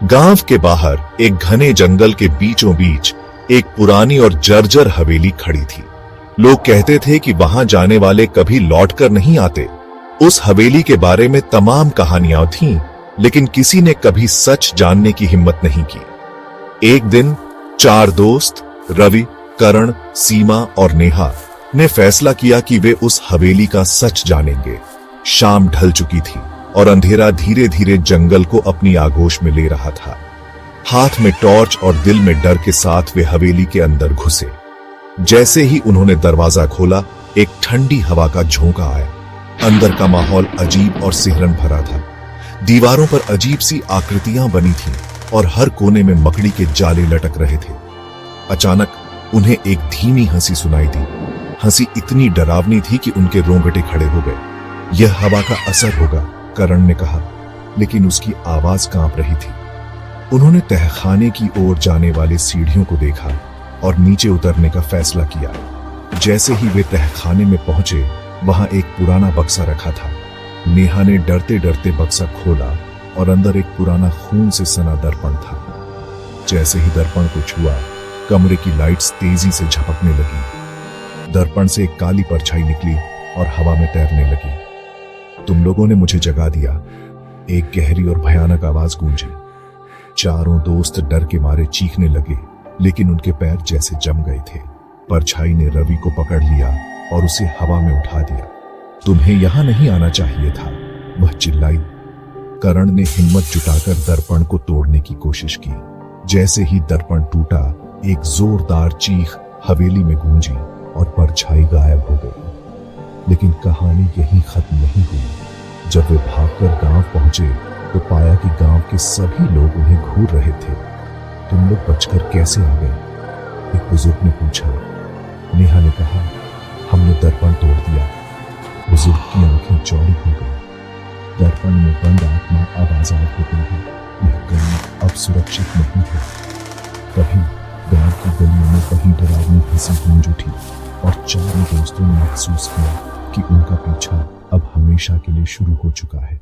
गांव के बाहर एक घने जंगल के बीचों बीच एक पुरानी और जर्जर हवेली खड़ी थी। लोग कहते थे कि वहां जाने वाले कभी लौटकर नहीं आते। उस हवेली के बारे में तमाम कहानियां थीं, लेकिन किसी ने कभी सच जानने की हिम्मत नहीं की। एक दिन 4 दोस्त रवि, करण, सीमा और नेहा ने फैसला किया कि वे उस हवेली का सच जानेंगे। शाम ढल चुकी थी और अंधेरा धीरे धीरे जंगल को अपनी आगोश में ले रहा था। हाथ में टॉर्च और दिल में डर के साथ वे हवेली के अंदर घुसे। जैसे ही उन्होंने दरवाजा खोला, एक ठंडी हवा का झोंका आया। अंदर का माहौल अजीब और सिहरन भरा था। दीवारों पर अजीब सी आकृतियां बनी थीं और हर कोने में मकड़ी के जाले लटक रहे थे। अचानक उन्हें एक धीमी हंसी सुनाई दी। हंसी इतनी डरावनी थी कि उनके रोंगटे खड़े हो गए। यह हवा का असर होगा, करण ने कहा, लेकिन उसकी आवाज कांप रही थी। उन्होंने तहखाने की ओर जाने वाले सीढ़ियों को देखा और नीचे उतरने का फैसला किया। जैसे ही वे तहखाने में पहुंचे, वहां एक पुराना बक्सा रखा था। नेहा ने डरते डरते बक्सा खोला और अंदर एक पुराना खून से सना दर्पण था। जैसे ही दर्पण को छुआ, कमरे की लाइट्स तेजी से झपकने लगी। दर्पण से एक काली परछाई निकली और हवा में तैरने लगी। तुम लोगों ने मुझे जगा दिया, एक गहरी और भयानक आवाज गूंजी। चारों दोस्त डर के मारे चीखने लगे, लेकिन उनके पैर जैसे जम गए थे। परछाई ने रवि को पकड़ लिया और उसे हवा में उठा दिया। तुम्हें यहां नहीं आना चाहिए था, वह चिल्लाई। करण ने हिम्मत जुटाकर दर्पण को तोड़ने की कोशिश की। जैसे ही दर्पण टूटा, एक जोरदार चीख हवेली में गूंजी और परछाई गायब हो गई। लेकिन कहानी यहीं खत्म नहीं हुई। जब वे भागकर गांव पहुंचे तो पाया कि गांव के सभी लोग उन्हें घूर रहे थे। तुम लोग बचकर कैसे आ गए? एक बुजुर्ग ने पूछा। नेहा ने कहा, हमने दर्पण तोड़ दिया। बुजुर्ग की आंखें चौड़ी हो गई। दर्पण में बंद आत्मा अब आजाद हो गई है। यह गांव अब सुरक्षित नहीं है। तभी गांव की गलियों में वही डरावनी हंसी गूंज उठी और चारों दोस्तों ने महसूस किया कि उनका पीछा अब हमेशा के लिए शुरू हो चुका है।